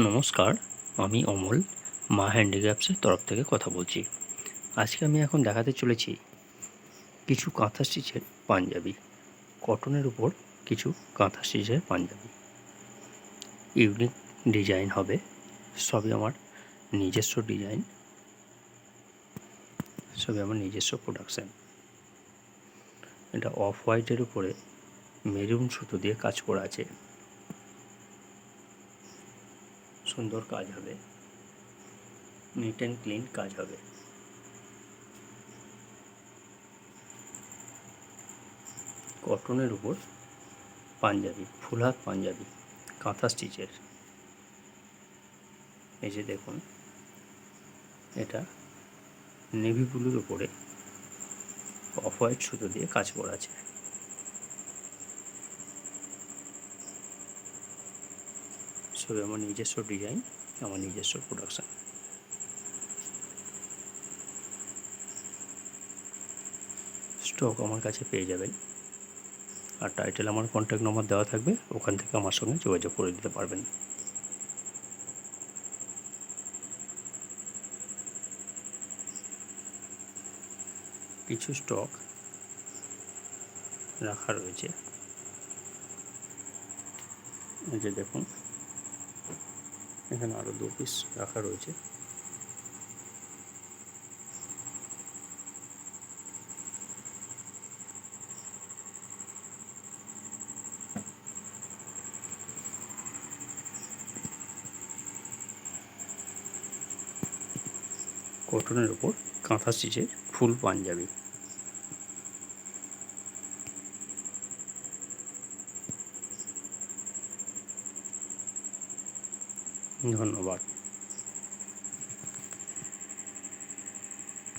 নমস্কার, আমি অমল মা হ্যান্ডিক্রাফটসের তরফ থেকে কথা বলছি। আজকে আমি এখন দেখাতে চলেছি কিছু কাঁথা স্টিচের পাঞ্জাবি, কটনের উপর কিছু কাঁথা স্টিচের পাঞ্জাবি। ইউনিক ডিজাইন হবে, সবই আমার নিজস্ব ডিজাইন, সবই আমার নিজস্ব প্রোডাকশান। এটা অফ হোয়াইটের উপরে মেরুন সুতো দিয়ে কাজ করা আছে, সুন্দর কাজ হবে, নিট অ্যান্ড ক্লিন কাজ হবে। কটনের উপর পাঞ্জাবি, ফুল হাত পাঞ্জাবি, কাঁথা স্টিচের। এই যে দেখুন, এটা নেভি ব্লুর উপরে অফ হোয়াইট সুতো দিয়ে কাজ করা আছে। সবই আমার নিজস্ব ডিজাইন, আমার নিজস্ব প্রোডাকশান। স্টক আমার কাছে পেয়ে যাবেন, আর টাইটেল আমার কন্ট্যাক্ট নম্বর দেওয়া থাকবে, ওখান থেকে আমার সঙ্গে যোগাযোগ করে দিতে পারবেন। কিছু স্টক রাখা রয়েছে, এই যে দেখুন, এখানে আরও 2 পিস রাখা রয়েছে। কটনের উপর কাঁথা স্টিচের ফুল পাঞ্জাবি। ধন্যবাদ।